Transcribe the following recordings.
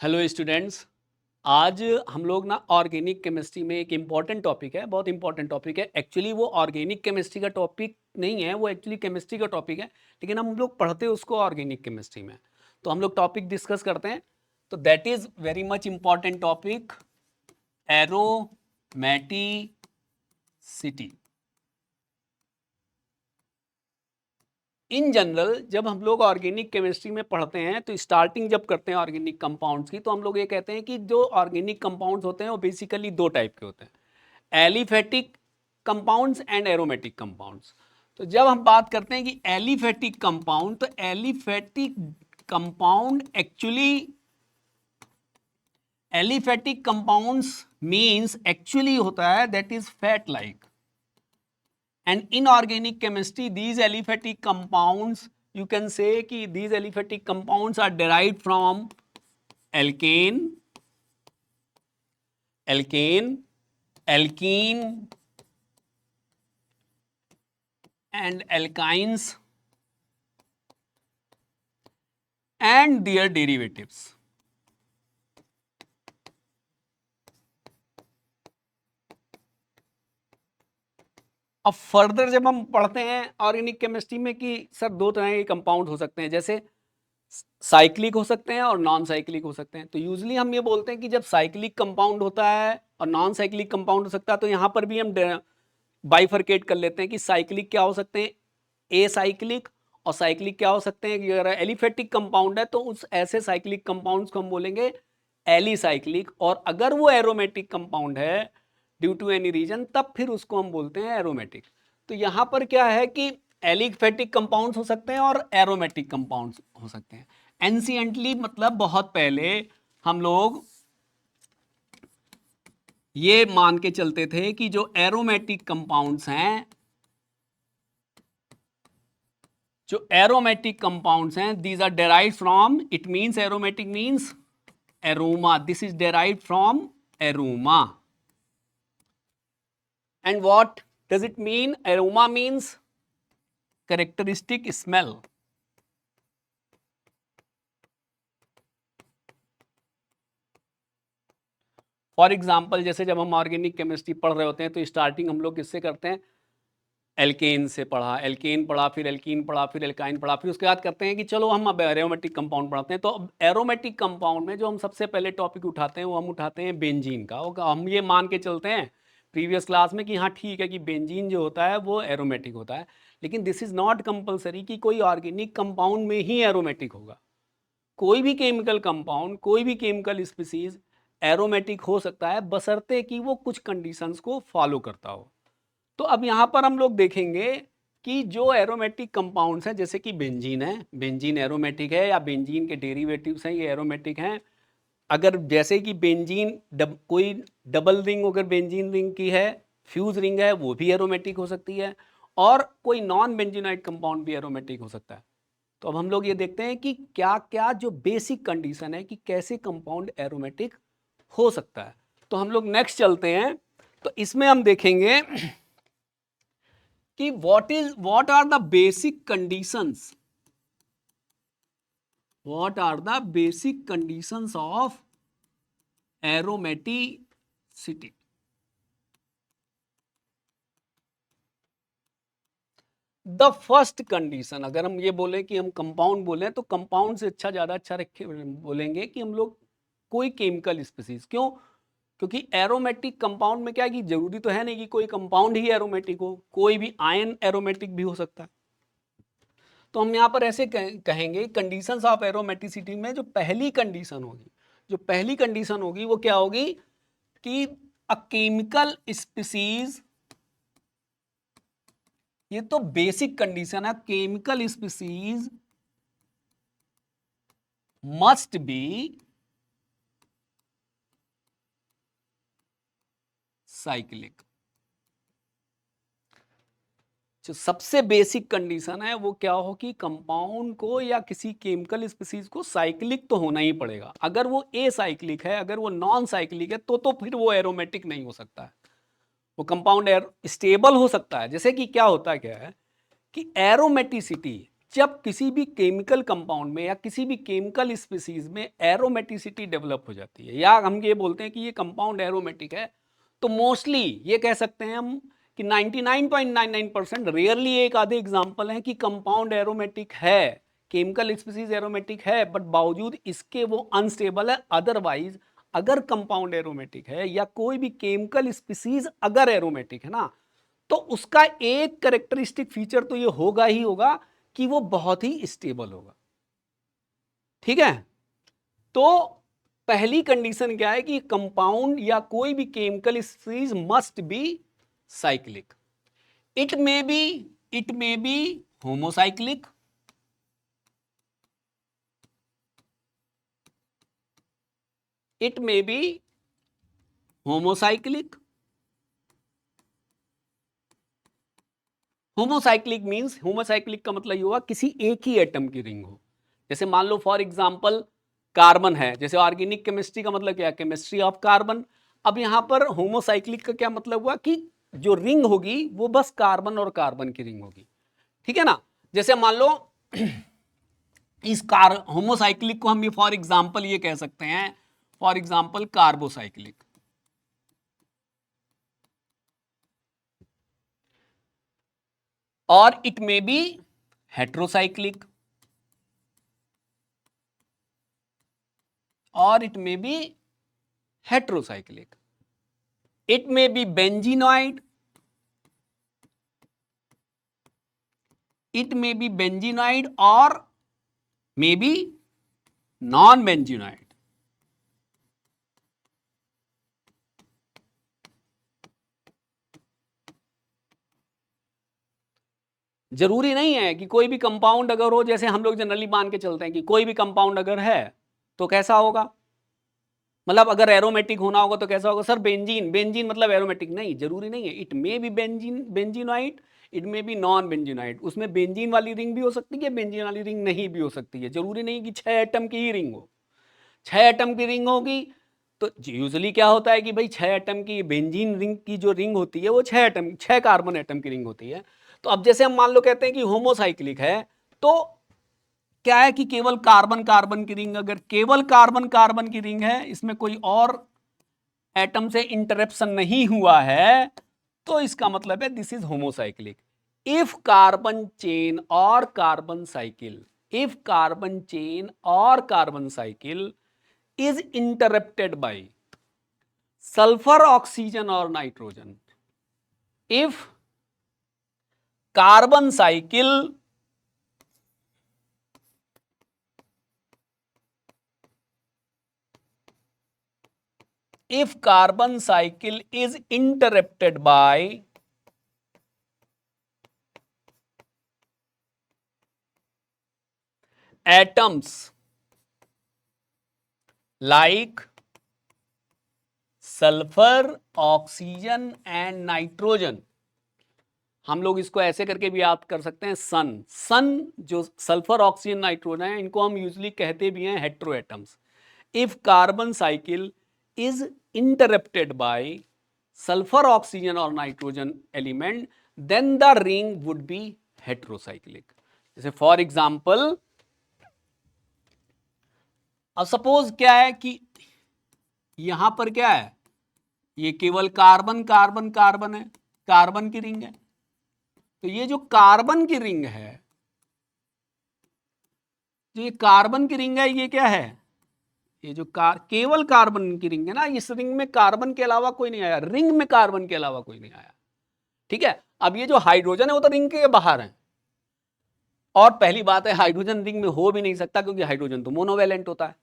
Hello students. आज हम लोग ना ऑर्गेनिक केमिस्ट्री में एक इम्पॉर्टेंट टॉपिक है, बहुत इंपॉर्टेंट टॉपिक है। एक्चुअली वो ऑर्गेनिक केमिस्ट्री का टॉपिक नहीं है, वो एक्चुअली केमिस्ट्री का टॉपिक है, लेकिन हम लोग पढ़ते हैं उसको ऑर्गेनिक केमिस्ट्री में। तो हम लोग टॉपिक डिस्कस करते हैं। तो that is very much important topic, aromaticity. In general जब हम लोग ऑर्गेनिक केमिस्ट्री में पढ़ते हैं तो स्टार्टिंग जब करते हैं ऑर्गेनिक कंपाउंड्स की, तो हम लोग ये कहते हैं कि जो ऑर्गेनिक कंपाउंड्स होते हैं वो बेसिकली दो टाइप के होते हैं, aliphatic compounds and aromatic compounds. तो जब हम बात करते हैं कि एलिफेटिक कंपाउंड, तो aliphatic compound aliphatic compounds means actually होता है that is fat like. And in organic chemistry, these aliphatic compounds, you can say कि these aliphatic compounds are derived from alkane, alkene and alkynes and their derivatives. अब further जब हम पढ़ते हैं organic chemistry में कि सर दो तरह के कंपाउंड हो सकते हैं, जैसे साइक्लिक हो सकते हैं और नॉन साइक्लिक हो सकते हैं। तो यूजली हम ये बोलते हैं कि जब साइक्लिक कंपाउंड होता है और नॉन साइक्लिक कंपाउंड हो सकता है, तो यहाँ पर भी हम बाइफरकेट कर लेते हैं कि साइक्लिक क्या हो सकते हैं, ए साइक्लिक, और साइक्लिक क्या हो सकते हैं कि अगर एलिफेटिक कंपाउंड है तो उस ऐसे साइक्लिक कंपाउंड्स को हम बोलेंगे एलिसाइक्लिक, और अगर वो एरोमेटिक कंपाउंड है ड्यू टू एनी रीजन, तब फिर उसको हम बोलते हैं एरोमेटिक। तो यहाँ पर क्या है कि एलिफेटिक कंपाउंड्स हो सकते हैं और एरोमेटिक कंपाउंड्स हो सकते हैं। एंशिएंटली मतलब बहुत पहले हम लोग ये मान के चलते थे कि जो एरोमेटिक कंपाउंड्स हैं, जो एरोमेटिक कंपाउंड्स हैं, these are derived from, it means aromatic means aroma, this is derived from aroma. And what does it mean? Aroma means characteristic smell. For example, जैसे जब हम ऑर्गेनिक केमिस्ट्री पढ़ रहे होते हैं तो स्टार्टिंग हम लोग किससे करते हैं? एल्केन से पढ़ा, एल्केन पढ़ा, फिर एल्कीन पढ़ा, फिर एल्काइन पढ़ा, फिर उसके बाद करते हैं कि चलो हम अब एरोमेटिक कंपाउंड पढ़ते हैं। तो अब एरोमेटिक कंपाउंड में जो हम सबसे पहले टॉपिक उठाते हैं वो हम उठाते हैं बेंजीन का। हम ये मान के चलते हैं प्रीवियस क्लास में कि हाँ ठीक है कि बेंजीन जो होता है वो एरोमेटिक होता है, लेकिन दिस इज नॉट कंपल्सरी कि कोई ऑर्गेनिक कंपाउंड में ही एरोमेटिक होगा। कोई भी केमिकल कंपाउंड, कोई भी केमिकल स्पीसीज एरोमेटिक हो सकता है, बशर्ते कि वो कुछ कंडीशंस को फॉलो करता हो। तो अब यहाँ पर हम लोग देखेंगे कि जो एरोमेटिक कंपाउंड्स हैं, जैसे कि बेंजीन है, बेंजीन एरोमेटिक है, या बेंजीन के डेरिवेटिव्स हैं ये एरोमेटिक हैं। अगर जैसे कि बेंजीन कोई डबल रिंग अगर बेंजीन रिंग की है, फ्यूज रिंग है, वो भी एरोमेटिक हो सकती है, और कोई नॉन बेंजीनाइट कंपाउंड भी एरोमेटिक हो सकता है। तो अब हम लोग ये देखते हैं कि क्या क्या जो बेसिक कंडीशन है कि कैसे कंपाउंड एरोमेटिक हो सकता है। तो हम लोग नेक्स्ट चलते हैं। तो इसमें हम देखेंगे कि what are the basic conditions, what are the basic conditions of aromaticity। The first condition, अगर हम ये बोले कि हम कंपाउंड बोले तो कंपाउंड से ज्यादा अच्छा रखे बोलेंगे कि हम लोग कोई केमिकल स्पीसीज। क्यों? क्योंकि एरोमेटिक कंपाउंड में क्या है कि जरूरी तो है नहीं कि कोई कंपाउंड ही एरोमेटिक हो, कोई भी आयन एरोमेटिक भी हो सकता है। तो हम यहाँ पर ऐसे कहेंगे कंडीशंस ऑफ एरोमेटिसिटी में जो पहली कंडीशन होगी, वो क्या होगी कि अ केमिकल स्पीसीज, ये तो बेसिक कंडीशन है, chemical species must be cyclic. जो सबसे बेसिक कंडीशन है वो क्या हो कि कंपाउंड को या किसी केमिकल स्पीसीज को साइक्लिक तो होना ही पड़ेगा। अगर वो ए साइक्लिक है, अगर वो नॉन साइक्लिक है, तो फिर वो एरोमेटिक नहीं हो सकता है। वो कंपाउंड स्टेबल हो सकता है। जैसे कि क्या होता है, क्या है कि एरोमेटिसिटी, जब किसी भी केमिकल कंपाउंड में या किसी भी केमिकल स्पीसीज में एरोमेटिसिटी डेवलप हो जाती है, या हम ये बोलते हैं कि ये कंपाउंड एरोमेटिक है, तो मोस्टली ये कह सकते हैं हम कि 99.99%, रेयरली एक आधे एग्जांपल है कि कंपाउंड एरोमेटिक है, केमिकल स्पीसीज एरोमेटिक है, बट बावजूद इसके वो अनस्टेबल है। अदरवाइज अगर कंपाउंड एरोमेटिक है या कोई भी केमिकल स्पीसीज अगर एरोमेटिक है ना, तो उसका एक कैरेक्टरिस्टिक फीचर तो ये होगा ही होगा कि वो बहुत ही स्टेबल होगा। ठीक है, तो पहली कंडीशन क्या है कि कंपाउंड या कोई भी chemical species must be cyclic. It may be homocyclic, it may be homocyclic. Homocyclic means, homocyclic का मतलब ये हुआ किसी एक ही एटम की रिंग हो। जैसे मान लो फॉर एग्जांपल कार्बन है, जैसे ऑर्गेनिक केमिस्ट्री का मतलब क्या है, केमिस्ट्री ऑफ कार्बन। अब यहां पर होमोसाइक्लिक का क्या मतलब हुआ कि जो रिंग होगी वो बस कार्बन और कार्बन की रिंग होगी। ठीक है ना, जैसे मान लो इस होमोसाइक्लिक को हम ये फॉर एग्जांपल ये कह सकते हैं, फॉर एग्जांपल कार्बोसाइक्लिक। और इट मे बी हेट्रोसाइक्लिक, और it may be heterocyclic. It may be benzenoid, it may be benzenoid or may be non-benzenoid। जरूरी नहीं है कि कोई भी कंपाउंड अगर हो, जैसे हम लोग जनरली मान के चलते हैं कि कोई भी कंपाउंड अगर है तो कैसा होगा, मतलब अगर एरोमेटिक होना होगा तो कैसा होगा, सर बेंजीन, बेंजीन मतलब एरोमेटिक, नहीं, जरूरी नहीं है। It may be benzenoid, it may be non benzenoid. उसमें बेंजीन वाली रिंग भी हो सकती है, बेंजीन वाली रिंग नहीं भी हो सकती है। जरूरी नहीं कि 6 एटम की ही रिंग हो। 6 एटम की रिंग होगी तो यूजुअली क्या होता है कि भाई 6 एटम की बेंजीन रिंग की जो रिंग होती है वो 6 कार्बन एटम की रिंग होती है। तो अब जैसे हम मान लो कहते हैं कि होमोसाइक्लिक है, तो क्या है कि केवल कार्बन कार्बन की रिंग, अगर केवल कार्बन कार्बन की रिंग है, इसमें कोई और एटम से इंटरेक्शन नहीं हुआ है, तो इसका मतलब है this is homocyclic. If carbon chain और carbon cycle, if carbon chain और carbon cycle is interrupted by sulfur, oxygen or nitrogen, if carbon cycle is interrupted by atoms like sulphur, oxygen and nitrogen. हम लोग इसको ऐसे करके भी याद कर सकते हैं, सन जो सल्फर, ऑक्सीजन, नाइट्रोजन है, इनको हम यूजली कहते भी हैं hetero atoms. If carbon cycle is interrupted by sulphur, oxygen और nitrogen element, then the ring would be heterocyclic. जैसे फॉर एग्जाम्पल, अब सपोज क्या है कि यहां पर क्या है, ये केवल कार्बन कार्बन कार्बन है, कार्बन की रिंग है। तो ये जो कार्बन की रिंग है, जो ये कार्बन की रिंग है, ये क्या है, ये जो केवल कार्बन की रिंग है ना, इस रिंग में कार्बन के अलावा कोई नहीं आया, रिंग में कार्बन के अलावा कोई नहीं आया। ठीक है, अब ये जो हाइड्रोजन है वो तो रिंग के बाहर है, और पहली बात है हाइड्रोजन रिंग में हो भी नहीं सकता क्योंकि हाइड्रोजन तो मोनोवैलेंट होता है।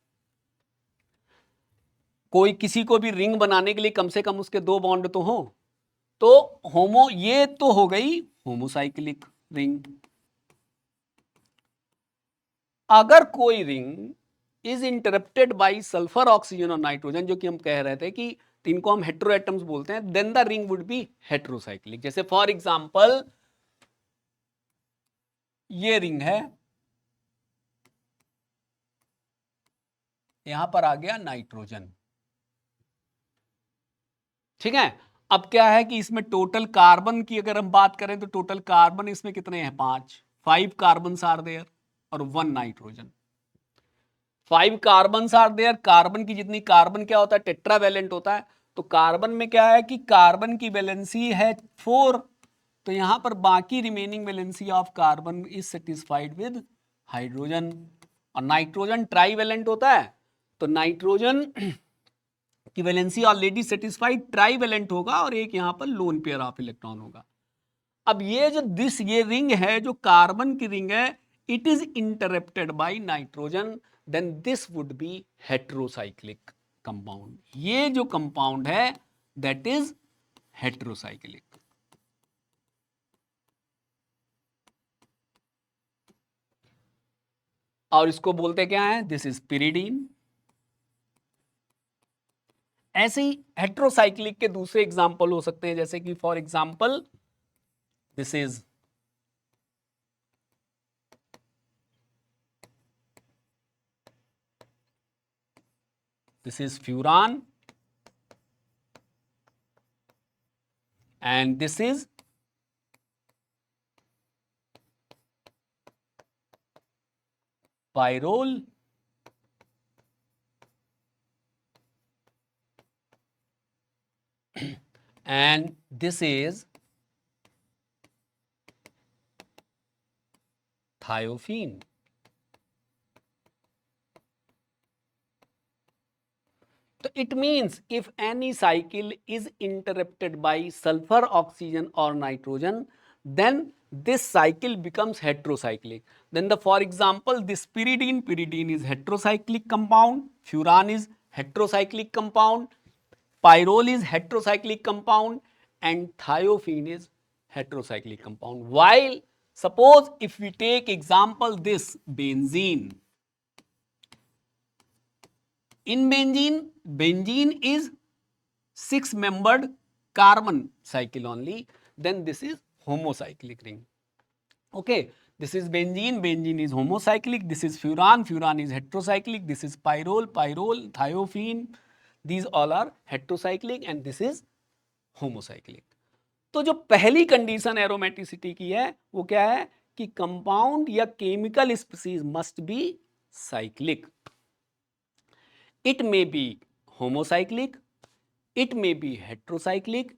कोई किसी को भी रिंग बनाने के लिए कम से कम उसके 2 बॉन्ड तो हो। तो होमो, ये तो हो गई होमोसाइक्लिक रिंग। अगर कोई ring is interrupted by sulphur, oxygen और नाइट्रोजन, जो कि हम कह रहे थे कि इनको हम हेट्रो एटम्स बोलते हैं, then the ring would be heterocyclic. जैसे फॉर एग्जांपल ये रिंग है, यहां पर आ गया नाइट्रोजन। ठीक है, अब क्या है कि इसमें टोटल कार्बन की अगर हम बात करें तो टोटल कार्बन इसमें कितने हैं, 5। 5 कार्बन्स आर देयर और 1 nitrogen. 5 carbons are there, carbon की जितनी, कार्बन क्या होता है, टेट्रावैलेंट होता है, तो कार्बन में क्या है कि कार्बन की वैलेंसी है 4, तो यहां पर बाकी remaining valency of carbon is satisfied with hydrogen. और नाइट्रोजन ट्राईवैलेंट होता है, तो नाइट्रोजन की वैलेंसी ऑलरेडी सेटिस्फाइड ट्राईवैलेंट होगा और एक यहां पर लोन पेयर ऑफ इलेक्ट्रॉन होगा। अब ये जो ये रिंग है, जो कार्बन की रिंग है, it is interrupted by nitrogen, then this would be heterocyclic compound. ये जो कंपाउंड है दैट इज हेट्रोसाइक्लिक। और इसको बोलते क्या है, दिस इज पिरिडीन। ऐसे ही हेट्रोसाइक्लिक के दूसरे एग्जाम्पल हो सकते हैं, जैसे कि for example this is furan and this is pyrrole and this is thiophene. So it means if any cycle is interrupted by sulfur, oxygen or nitrogen, then this cycle becomes heterocyclic. Then for example, this pyridine is heterocyclic compound, furan is heterocyclic compound, pyrrole is heterocyclic compound and thiophene is heterocyclic compound. While suppose if we take example this benzene, in benzene is 6-membered carbon cycle only, then this is homocyclic ring. Okay, this is benzene is homocyclic, this is furan is heterocyclic, this is pyrrole, thiophene, these all are heterocyclic and this is homocyclic. तो जो पहली condition aromaticity की है वो क्या है कि compound या chemical species must be cyclic. It may be homocyclic, it may be heterocyclic,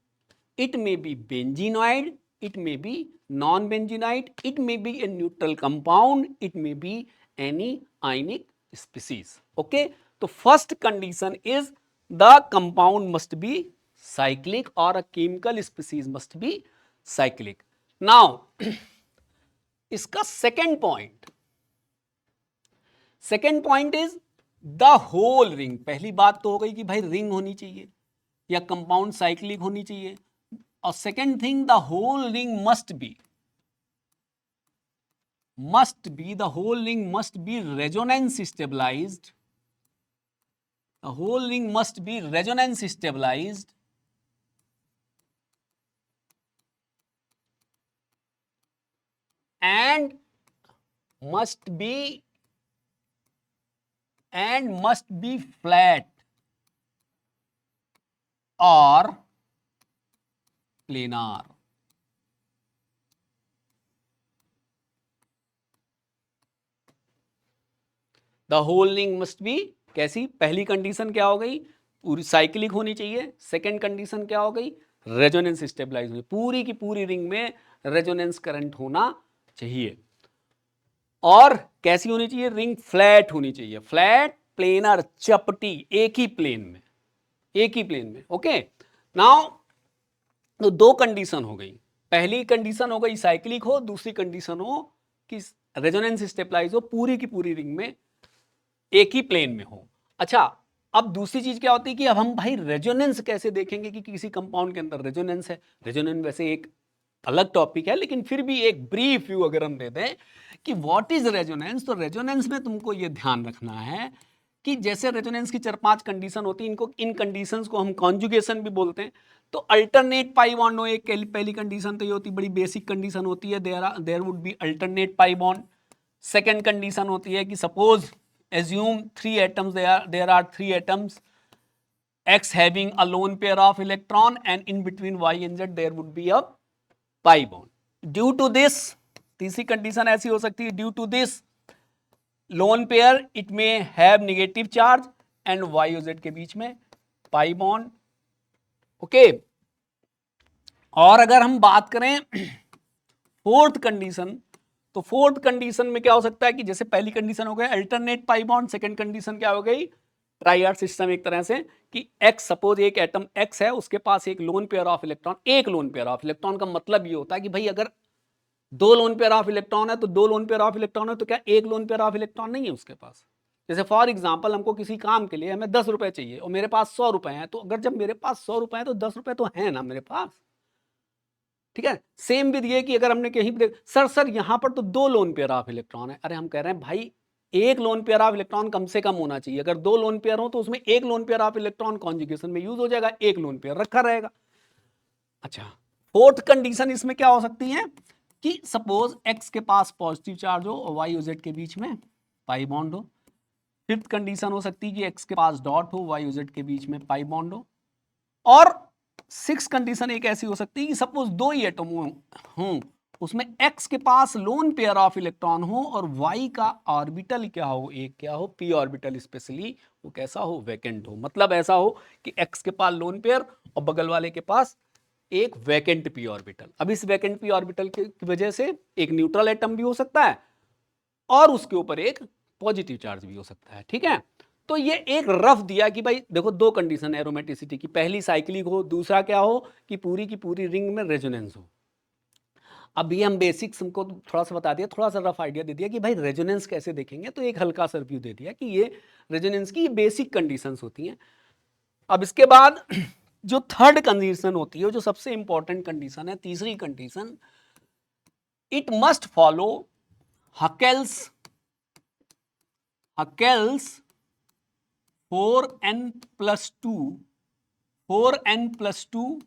it may be benzenoid, it may be non-benzenoid, it may be a neutral compound, it may be any ionic species. Okay, so first condition is the compound must be cyclic or a chemical species must be cyclic. Now इसका second point is the whole ring. पहली बात तो हो गई कि भाई ring होनी चाहिए या कंपाउंड साइक्लिक होनी चाहिए, और second thing the whole ring must be the whole ring must be resonance stabilized. The whole ring must be resonance stabilized and must be flat or planar. The whole ring must be कैसी, पहली condition क्या हो गई, पूरी cyclic होनी चाहिए. Second condition क्या हो गई, रेजोनेंस स्टेबलाइज होनी, पूरी की पूरी रिंग में रेजोनेंस करंट होना चाहिए. और कैसी होनी चाहिए, रिंग फ्लैट होनी चाहिए, फ्लैट प्लेनर चपटी, एक ही प्लेन में. ओके, नाउ तो दो कंडीशन हो गई. पहली कंडीशन हो गई साइक्लिक हो, दूसरी कंडीशन हो कि रेजोनेंस स्टेबलाइज हो, पूरी की पूरी रिंग में एक ही प्लेन में हो. अच्छा, अब दूसरी चीज क्या होती है कि अब हम भाई रेजोनेंस कैसे देखेंगे कि किसी कंपाउंड के अंदर रेजोनेंस है. रेजोनेंस वैसे एक अलग टॉपिक है, लेकिन फिर भी एक ब्रीफ व्यू अगर हम दे दें कि व्हाट इज रेजोनेंस, तो रेजोनेंस में तुमको ये ध्यान रखना है कि जैसे रेजोनेंस की 4-5 कंडीशन होती है, इनको इन कंडीशंस को हम कॉन्जुगेशन भी बोलते हैं. तो अल्टरनेट पाई बॉन्ड हो, एक पहली कंडीशन तो ये होती है, बड़ी बेसिक कंडीशन होती है, there would be alternate pi bond. Second condition होती है कि suppose assume 3 atoms, there are 3 atoms, X having a lone pair of electron and in between Y and Z there would be a pi bond. Due to this तीसरी कंडीशन ऐसी हो सकती है, due to this lone pair it may have negative charge and Y और Z के बीच में पाई बॉन्ड। ओके, और अगर हम बात करें फोर्थ कंडीशन, तो फोर्थ कंडीशन में क्या हो सकता है कि जैसे पहली कंडीशन हो गई alternate pi bond, second condition क्या हो गई ट्राइआड सिस्टम, एक तरह से कि एक्स, सपोज एक एटम एक्स है, उसके पास एक लोन पेयर ऑफ इलेक्ट्रॉन, एक लोन पेयर ऑफ इलेक्ट्रॉन का मतलब ये होता है कि भाई अगर दो लोन पेयर ऑफ इलेक्ट्रॉन है तो दो लोन पेयर ऑफ इलेक्ट्रॉन है, तो क्या एक लोन पेयर ऑफ इलेक्ट्रॉन नहीं है उसके पास। जैसे फॉर एग्जाम्पल हमको किसी काम के लिए हमें 10 रुपए चाहिए और मेरे पास 100 रुपए हैं, तो अगर जब मेरे पास 100 रुपए हैं तो 10 रुपए तो है ना मेरे पास, ठीक है। सेम विद ये कि अगर हमने कहीं पे सर यहां पर तो दो लोन पेयर ऑफ इलेक्ट्रॉन है, अरे हम कह रहे हैं भाई एक लोन पेयर ऑफ इलेक्ट्रॉन कम से कम होना चाहिए, अगर दो लोन पेयर हो तो उसमें एक loan pair of electron conjugation में यूज हो जाएगा, एक लोन पेयर रखा रहेगा। अच्छा, फोर्थ कंडीशन इसमें क्या हो सकती है कि सपोज एक्स के पास पॉजिटिव चार्ज हो और वाई और जेड के बीच में पाई बॉन्ड हो। फिफ्थ कंडीशन हो सकती है कि एक्स के पास डॉट हो, वाई और जेड के बीच में पाई बॉन्ड हो। और सिक्स कंडीशन एक ऐसी हो सकती है कि सपोज दो ही एटम हो, उसमें एक्स के पास लोन पेयर ऑफ इलेक्ट्रॉन हो और वाई का ऑर्बिटल क्या हो, एक क्या हो पी ऑर्बिटल, स्पेशली वो कैसा हो वैकेंट हो। मतलब ऐसा हो कि एक्स के पास लोन पेयर और बगल वाले के पास एक वैकेंट पी ऑर्बिटल। अब इस वैकेंट पी ऑर्बिटल की वजह से एक न्यूट्रल एटम भी हो सकता है और उसके ऊपर एक पॉजिटिव चार्ज भी हो सकता है, ठीक है। तो ये एक रफ दिया कि भाई देखो दो कंडीशन एरोमेटिसिटी की, पहली साइक्लिक हो, दूसरा क्या हो कि पूरी की पूरी रिंग में रेजोनेंस हो। अभी हम बेसिक्स हमको थोड़ा सा बता दिया, थोड़ा सा रफ आइडिया दे दिया कि भाई रेजोनेंस कैसे देखेंगे, तो एक हल्का सा रिव्यू दे दिया कि ये रेजोनेंस की बेसिक कंडीशंस होती हैं। अब इसके बाद जो थर्ड कंडीशन होती है, जो सबसे इंपॉर्टेंट कंडीशन है, तीसरी condition, it must follow Huckel's 4n+2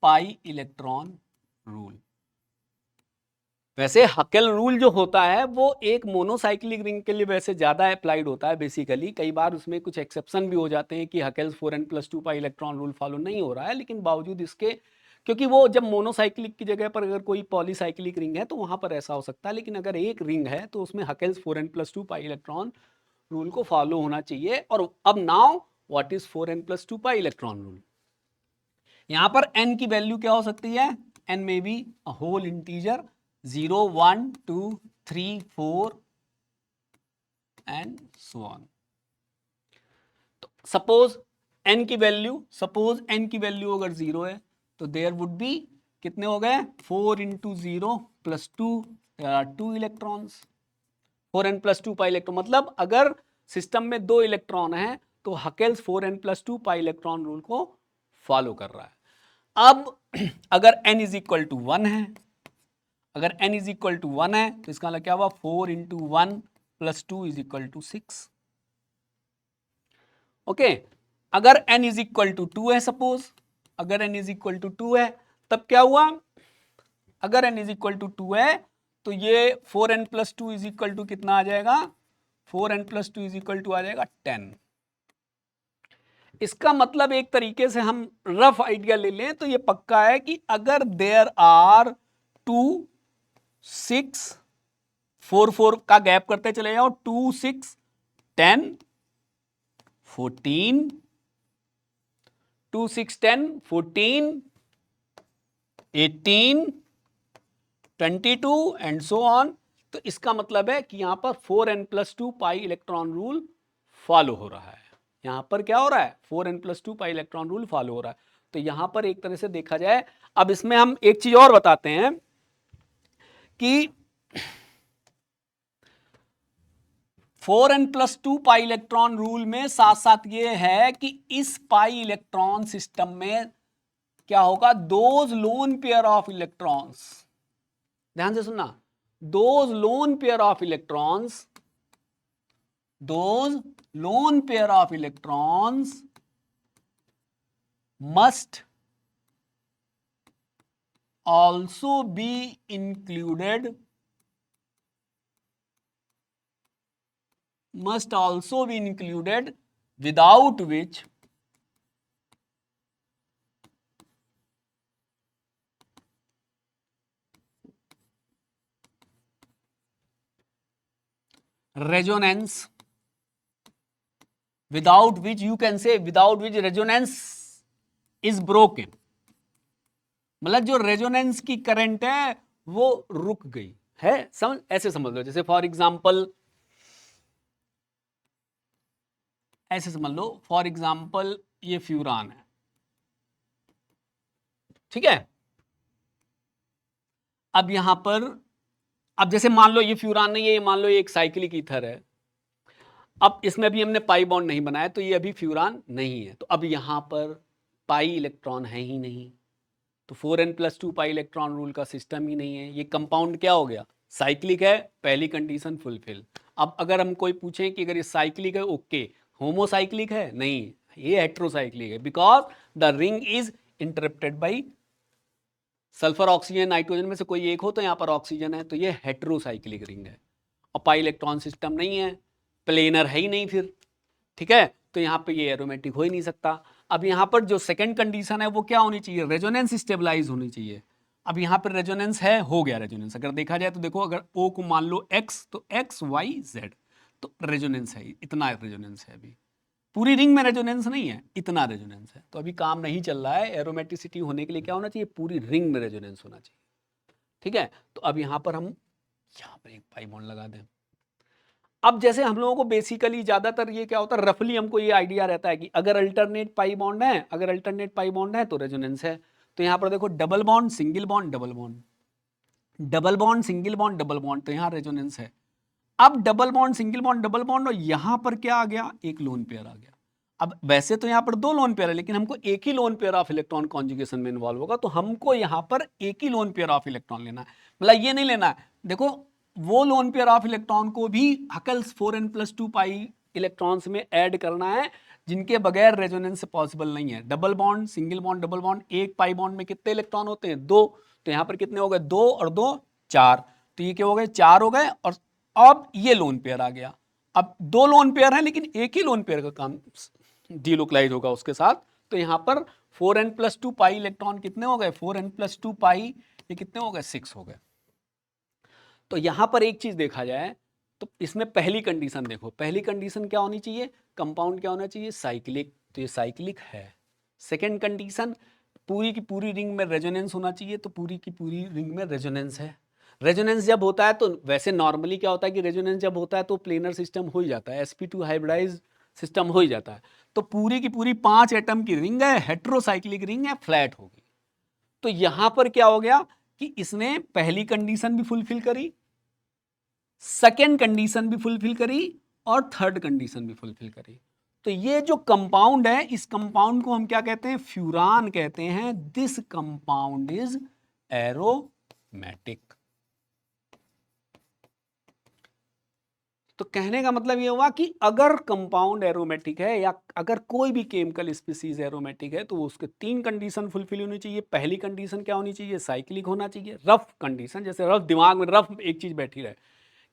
pi electron rule. वैसे हकेल रूल जो होता है वो एक मोनोसाइक्लिक रिंग के लिए वैसे ज्यादा अप्लाइड होता है बेसिकली, कई बार उसमें कुछ एक्सेप्शन भी हो जाते हैं कि हकेल्स 4n+2 pi electron rule follow नहीं हो रहा है, लेकिन बावजूद इसके, क्योंकि वो जब मोनोसाइक्लिक की जगह पर अगर कोई पॉलीसाइक्लिक रिंग है तो वहां पर ऐसा हो सकता है, लेकिन अगर एक रिंग है तो उसमें हकेल्स 4n+2 पाई इलेक्ट्रॉन रूल को फॉलो होना चाहिए। और अब now what is 4n+2 pi electron rule. यहां पर n की वैल्यू क्या हो सकती है, n में be a whole integer 0 1 2 3 4 and so on. तो सपोज n की वैल्यू अगर 0 है तो देयर वुड बी कितने हो गए 4 into 0 plus 2, 2 electrons. 4n+2 pi electron, मतलब अगर सिस्टम में दो इलेक्ट्रॉन है तो हकेल्स 4n+2 पाई इलेक्ट्रॉन रूल को फॉलो कर रहा है। अब अगर n इज इक्वल टू 1 है, अगर n इज इक्वल टू 1 है तो इसका मतलब क्या हुआ 4 into 1 plus 2 is equal to 6। Okay, अगर n इज इक्वल टू 2 है, सपोज अगर n इज इक्वल टू 2 है तब क्या हुआ, अगर n इज इक्वल टू 2 है तो ये 4n+2 इज इक्वल टू कितना आ जाएगा, 4n+2 इज इक्वल टू आ जाएगा 10। इसका मतलब एक तरीके से हम रफ आइडिया ले लें तो ये पक्का है कि अगर देयर आर 2 6 4 4 का गैप करते चले जाओ, 2 6 10 14 2 6 10 14 18 22 एंड सो ऑन। तो इसका मतलब है कि यहां पर 4n+2 pi electron rule follow हो रहा है। यहां पर क्या हो रहा है 4n+2 pi electron rule follow हो रहा है। तो यहां पर एक तरह से देखा जाए, अब इसमें हम एक चीज और बताते हैं कि 4n+2 पाई इलेक्ट्रॉन रूल में साथ साथ ये है कि इस पाई इलेक्ट्रॉन सिस्टम में क्या होगा, those loan pair of electrons, ध्यान से सुनना, those loan pair of electrons, those loan pair of electrons must also be included, without which resonance without which you can say without which resonance is broken, मतलब जो resonance की current है वो रुक गई है, समझ ऐसे समझ लो। जैसे फॉर एग्जांपल ऐसे समझ लो, फॉर एग्जांपल ये फ्यूरान है, ठीक है। अब यहां पर, अब जैसे मान लो ये फ्यूरान नहीं है, ये मान लो ये एक साइक्लिक ईथर है। अब इसमें भी हमने पाई बॉन्ड नहीं बनाया तो ये अभी फ्यूरान नहीं है, तो अब यहां पर पाई इलेक्ट्रॉन है ही नहीं, तो 4n+2 पाई इलेक्ट्रॉन रूल का सिस्टम ही नहीं है। ये कंपाउंड क्या हो गया, साइक्लिक है, पहली कंडीशन फुलफिल। अब अगर हम कोई पूछें कि अगर ये साइक्लिक है, ओके, होमोसाइक्लिक है, नहीं, ये हेट्रोसाइक्लिक है, because the ring is interrupted by sulphur oxygen nitrogen में से कोई एक हो, तो यहाँ पर ऑक्सीजन है, तो ये हेट्रोसाइक्लिक रिंग है। और पाई इलेक्ट्रॉन सिस्टम नहीं है, प्लेनर है ही नहीं फिर, ठीक है, तो यहाँ पे ये एरोमेटिक हो ही नहीं सकता। अब यहाँ पर जो सेकंड कंडीशन है वो क्या होनी चाहिए, रेजोनेंस स्टेबलाइज होनी चाहिए। अब यहाँ पर रेजोनेंस है, हो गया रेजोनेंस। अगर देखा जाए तो देखो, अगर O को मान लो X, तो X Y Z, तो रेजोनेंस है, इतना रेजोनेंस है। अभी पूरी रिंग में रेजोनेंस नहीं है, इतना रेजोनेंस है, तो अभी काम नहीं चल रहा है। एरोमेटिसिटी होने के लिए क्या होना चाहिए, पूरी रिंग में रेजोनेंस होना चाहिए, ठीक है। तो अब यहाँ पर हम यहाँ पर एक पाई बॉन्ड लगा दें। अब जैसे हम लोगों को बेसिकली ज्यादातर ये क्या होता है, रफली हमको ये आइडिया रहता है कि अगर अल्टरनेट पाई बॉन्ड है, अगर अल्टरनेट पाई बॉन्ड है तो रेजोनेंस है। तो यहाँ पर देखो, double bond single bond double bond, double bond single bond double bond, तो यहाँ रेजोनेंस है। अब double bond single bond double bond, और यहाँ पर क्या आ गया, एक लोन पेयर आ गया। अब वैसे तो यहाँ पर दो लोन पेयर है, लेकिन हमको एक ही lone pair of electron conjugation में इन्वॉल्व होगा, तो हमको यहाँ पर एक ही लोन पेयर ऑफ इलेक्ट्रॉन लेना है। मतलब ये नहीं लेना है, देखो वो लोन पेयर ऑफ इलेक्ट्रॉन को भी हकल्स 4n+2 पाई इलेक्ट्रॉन्स में ऐड करना है, जिनके बगैर रेजोनेंस पॉसिबल नहीं है। Double bond single bond double bond, एक पाई बॉन्ड में कितने इलेक्ट्रॉन होते हैं, दो, तो यहाँ पर कितने हो गए, दो और दो चार, तो ये क्या हो गए, चार हो गए। और अब ये लोन पेयर आ गया। अब दो लोन पेयर है, लेकिन एक ही लोन पेयर का काम डीलोकलाइज होगा उसके साथ, तो यहां पर 4n+2 पाई इलेक्ट्रॉन कितने हो गए, 4n+2 पाई, ये कितने हो गए, 6 हो गए। तो यहां पर एक चीज देखा जाए तो इसमें पहली कंडीशन देखो, पहली कंडीशन क्या होनी चाहिए, कंपाउंड क्या होना चाहिए, साइक्लिक, तो ये साइक्लिक है। सेकेंड कंडीशन, पूरी की पूरी रिंग में रेजोनेंस होना चाहिए, तो पूरी की पूरी रिंग में रेजोनेंस है। रेजोनेंस जब होता है तो वैसे नॉर्मली क्या होता है कि रेजोनेंस जब होता है तो प्लेनर सिस्टम हो ही जाता है, sp2 हाइब्रिडाइज सिस्टम हो ही जाता है। तो पूरी की पूरी 5 एटम की रिंग है, हेट्रोसाइक्लिक रिंग है, फ्लैट होगी। तो यहां पर क्या हो गया कि इसने पहली कंडीशन भी फुलफिल करी, सेकेंड कंडीशन भी फुलफिल करी, और थर्ड कंडीशन भी फुलफिल करी। तो ये जो कंपाउंड है, इस कंपाउंड को हम क्या कहते हैं, फ्यूरान कहते हैं। This compound is aromatic. तो कहने का मतलब ये हुआ कि अगर कंपाउंड एरोमेटिक है, या अगर कोई भी केमिकल स्पीसीज एरोमेटिक है, तो वो उसके 3 कंडीशन फुलफिल होनी चाहिए। पहली कंडीशन क्या होनी चाहिए, साइक्लिक होना चाहिए, रफ कंडीशन, जैसे रफ दिमाग में रफ एक चीज बैठी रहे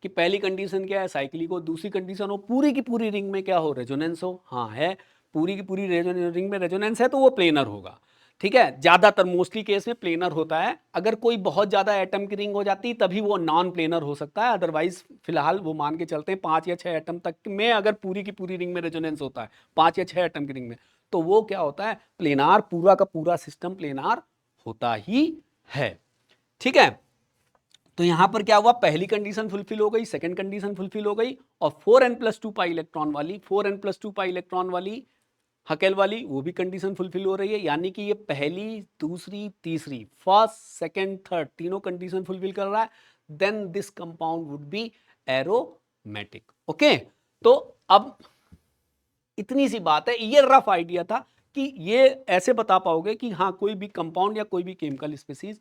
कि पहली कंडीशन क्या है, साइक्लिक हो। दूसरी कंडीशन हो, पूरी की पूरी रिंग में क्या हो, रेजोनेंस हो। हाँ है, पूरी की पूरी रिंग में रेजोनेंस है, तो वो प्लेनर होगा, ठीक है। ज्यादातर मोस्टली केस में प्लेनर होता है। अगर कोई बहुत ज्यादा एटम की रिंग हो जाती तभी वो नॉन प्लेनर हो सकता है, अदरवाइज फिलहाल वो मान के चलते हैं 5 या 6 एटम तक में अगर पूरी की पूरी रिंग में रेजोनेंस होता है, 5 या 6 एटम की रिंग में, तो वो क्या होता है, प्लेनार, पूरा का पूरा सिस्टम प्लेनार होता ही है, ठीक है। तो यहां पर क्या हुआ, पहली कंडीशन फुलफिल हो गई, सेकंड कंडीशन फुलफिल हो गई, और 4n+2 पाई इलेक्ट्रॉन वाली, 4n+2 पाई इलेक्ट्रॉन वाली हकेल वाली वो भी कंडीशन फुलफिल हो रही है। यानी कि ये पहली, दूसरी, तीसरी, फर्स्ट, सेकंड, थर्ड, तीनों कंडीशन फुलफिल कर रहा है। Then this compound would be aromatic. Okay, तो अब इतनी सी बात है, ये रफ आइडिया था कि ये ऐसे बता पाओगे कि हाँ कोई भी कंपाउंड या कोई भी केमिकल स्पीसीज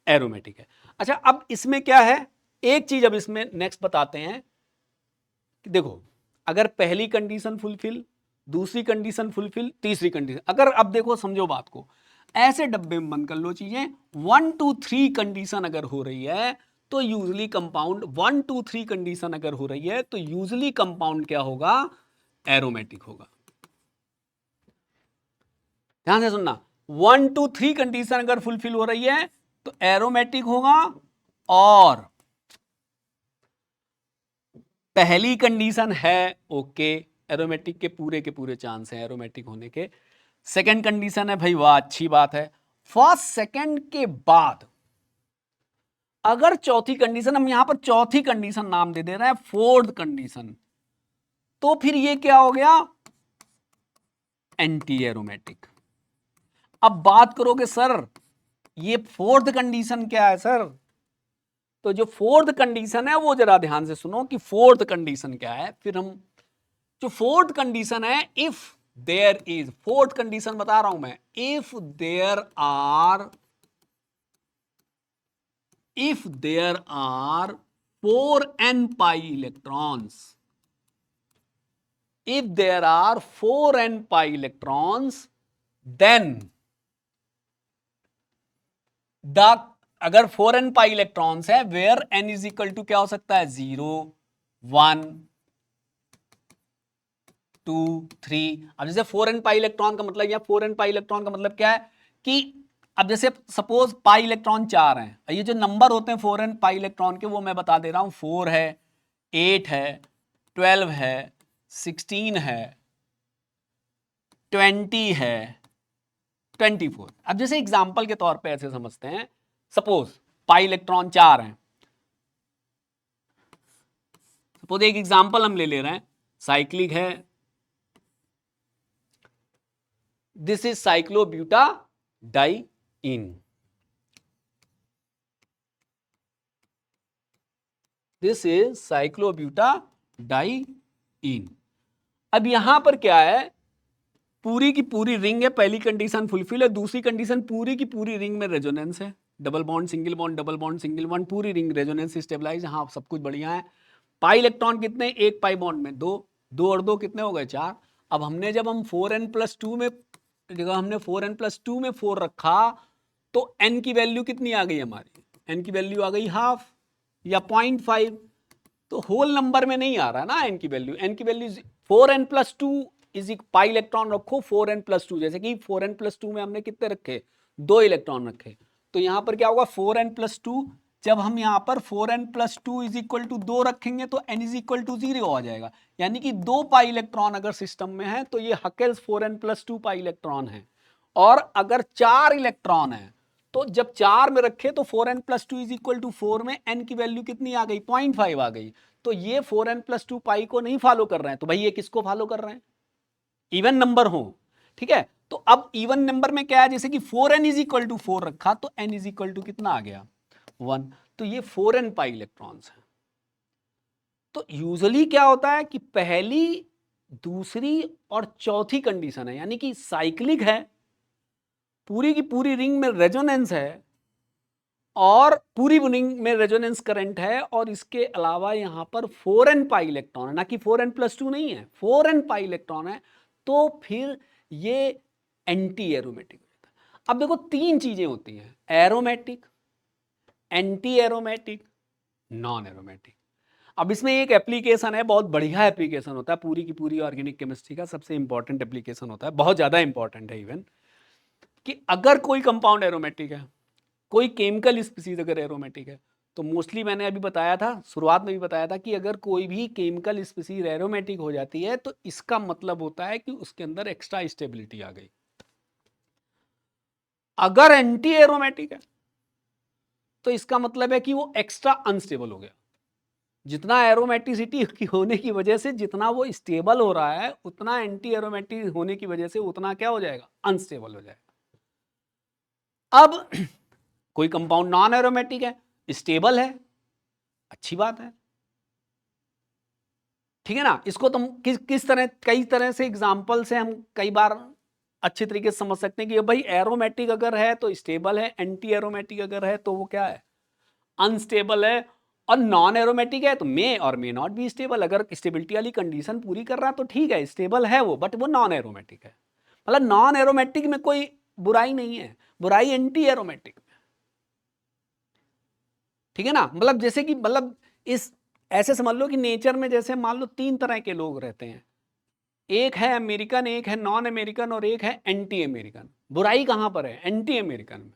एरोमेटिक है। अच्छा, अब इसमें क्या है, एक चीज अब इसमें नेक्स्ट बताते हैं कि देखो, अगर पहली कंडीशन फुलफिल, दूसरी कंडीशन फुलफिल, तीसरी कंडीशन, अगर अब देखो समझो बात को, ऐसे डब्बे में बंद कर लो चीजें, 1 2 3 कंडीशन अगर हो रही है तो यूजली कंपाउंड, 1 2 3 कंडीशन अगर हो रही है तो यूजली कंपाउंड क्या होगा, एरोमेटिक होगा। ध्यान से सुनना, 1 2 3 कंडीशन अगर फुलफिल हो रही है तो एरोमेटिक होगा, और पहली कंडीशन है ओके, एरोमेटिक के पूरे चांस हैं एरोमेटिक होने के। सेकंड कंडीशन है भाई वाह अच्छी बात है। फर्स्ट सेकंड के बाद अगर चौथी कंडीशन, हम यहां पर चौथी कंडीशन नाम दे रहे हैं फोर्थ कंडीशन, तो फिर ये क्या हो गया, एंटी एरोमेटिक। अब बात करोगे सर ये फोर्थ कंडीशन क्या है सर, तो जो फोर्थ कंडीशन है वो जरा ध्यान से सुनो कि फोर्थ कंडीशन क्या है। फिर हम जो फोर्थ कंडीशन है, if there is, fourth condition बता रहा हूं मैं, if there are 4n pi electrons, if there are 4n pi electrons, then अगर 4n pi electrons है, where n is equal to क्या हो सकता है, 0 1 2 3। अब जैसे 4n pi इलेक्ट्रॉन का मतलब, या 4n pi इलेक्ट्रॉन का मतलब क्या है कि अब जैसे सपोज पाई इलेक्ट्रॉन 4 हैं, ये जो नंबर होते हैं 4n pi इलेक्ट्रॉन के वो मैं बता दे रहा हूं, 4 है, 8 है, 12 है, 16 है, 20 है, 24। अब जैसे एग्जांपल के तौर पे ऐसे समझते हैं, सपोज पाई इलेक्ट्रॉन 4 हैं, सपोज एक एग्जांपल हम ले रहे हैं, साइक्लिक है, दिस इज साइक्लोब्यूटाडाइईन, दिस इज साइक्लोब्यूटाडाइईन। अब यहां पर क्या है, पूरी की पूरी रिंग है, पहली कंडीशन फुलफिल है, दूसरी कंडीशन पूरी की पूरी रिंग में रेजोनेंस है, double bond single bond double bond single bond, पूरी रिंग रेजोनेंस स्टेबलाइज, हाँ सब कुछ बढ़िया है। पाई इलेक्ट्रॉन कितने, एक पाई बॉन्ड में 2, 2 और 2 कितने हो गए 4। अब हमने जब हम 4n+2 में, जगह हमने 4n+2 में 4 रखा, तो n की वैल्यू कितनी आ गई हमारी, n की वैल्यू आ गई हाफ या 0.5, तो होल नंबर में नहीं आ रहा ना n की वैल्यू, n की value 4n+2 is pi electron रखो 4n+2, जैसे कि 4n+2 में हमने कितने रखे, 2 इलेक्ट्रॉन रखे, तो यहां पर क्या होगा 4n+2, जब हम यहां पर 4n+2 इज इक्वल टू 2 रखेंगे तो n इज इक्वल टू 0 आ जाएगा, यानी कि 2 पाई इलेक्ट्रॉन अगर सिस्टम में है तो ये हकेल्स 4n+2 पाई इलेक्ट्रॉन है। और अगर 4 इलेक्ट्रॉन है तो जब 4 में रखे तो 4n+2 इज इक्वल टू 4 में n की वैल्यू कितनी आ गई, 0.5 आ गई, तो ये 4n+2 पाई को नहीं फॉलो कर रहे हैं, तो भाई ये किसको फॉलो कर रहे हैं, इवन नंबर हो, ठीक है। तो अब इवन नंबर में क्या है, जैसे कि 4n इज इक्वल टू 4 रखा तो n इज इक्वल टू कितना आ गया 1, तो ये 4n पाई इलेक्ट्रॉन्स हैं। तो यूजुअली क्या होता है कि पहली दूसरी और चौथी कंडीशन है, यानी कि साइक्लिक है, पूरी की पूरी रिंग में रेजोनेंस है और पूरी रिंग में रेजोनेंस करंट है, और इसके अलावा यहां पर 4n पाई इलेक्ट्रॉन है, ना कि 4n+2 नहीं है, 4n पाई इलेक्ट्रॉन है, तो फिर ये एंटी एरोमेटिक होता है। अब देखो 3 चीजें होती हैं, aromatic, anti aromatic, non aromatic. अब इसमें एक एप्लीकेशन है, बहुत बढ़िया एप्लीकेशन होता है, पूरी की पूरी ऑर्गेनिक केमिस्ट्री का सबसे इंपॉर्टेंट एप्लीकेशन होता है, बहुत ज़्यादा इंपॉर्टेंट है इवन, कि अगर कोई कंपाउंड एरोमेटिक है, कोई केमिकल स्पीसीज अगर एरोमेटिक है, तो मोस्टली मैंने अभी बताया था, शुरुआत में भी बताया था कि अगर कोई भी केमिकल स्पीसीज एरोमेटिक हो जाती है तो इसका मतलब होता है कि उसके अंदर एक्स्ट्रा स्टेबिलिटी आ गई। अगर एंटी एरोमेटिक है तो इसका मतलब है कि वो एक्स्ट्रा अनस्टेबल हो गया। जितना एरोमेटिसिटी की होने की वजह से जितना वो स्टेबल हो रहा है, उतना एंटी एरोमेटिक होने की वजह से उतना क्या हो जाएगा, अनस्टेबल हो जाएगा। अब कोई कंपाउंड नॉन एरोमेटिक है, स्टेबल है, अच्छी बात है, ठीक है ना। इसको तुम किस तरह, कई तरह से एग्जांपल से हम कई बार अच्छे तरीके से समझ सकते हैं कि भाई एरोमेटिक अगर है तो स्टेबल है, एंटी एरोमेटिक अगर है तो वो क्या है, अनस्टेबल है, और नॉन एरोमेटिक है तो मे और मे नॉट बी स्टेबल। अगर स्टेबिलिटी वाली कंडीशन पूरी कर रहा है तो ठीक है, स्टेबल है वो, बट वो नॉन एरोमेटिक है। मतलब नॉन एरोमेटिक में कोई बुराई नहीं है, बुराई एंटी एरोमेटिक में, ठीक है ना। मतलब जैसे कि मतलब इस ऐसे समझ लो कि नेचर में जैसे मान लो 3 तरह के लोग रहते हैं, एक है अमेरिकन, एक है नॉन अमेरिकन और एक है एंटी अमेरिकन। बुराई कहां पर है, एंटी अमेरिकन में,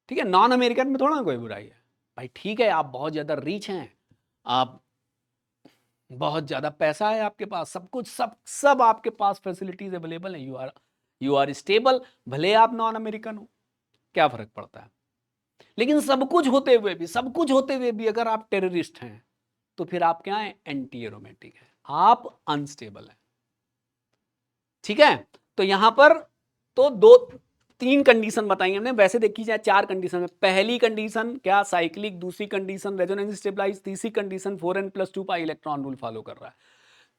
ठीक है। नॉन अमेरिकन में थोड़ा ना कोई बुराई है, भाई ठीक है आप बहुत ज्यादा रिच हैं, आप बहुत ज़्यादा पैसा है आपके पास, सब कुछ सब आपके पास फैसिलिटीज अवेलेबल है, यू आर स्टेबल, भले आप नॉन अमेरिकन हो, क्या फर्क पड़ता है। लेकिन सब कुछ होते हुए भी अगर आप टेररिस्ट हैं तो फिर आप क्या हैं, एंटी एरोमेटिक है, आप अनस्टेबल है। ठीक है, तो यहां पर तो तीन कंडीशन बताई हमने, वैसे देखी जाए 4 कंडीशन में। पहली कंडीशन क्या, साइक्लिक, दूसरी कंडीशन रेजोनेंस स्टेबलाइज, तीसरी condition 4n+2 pi electron rule follow कर रहा है।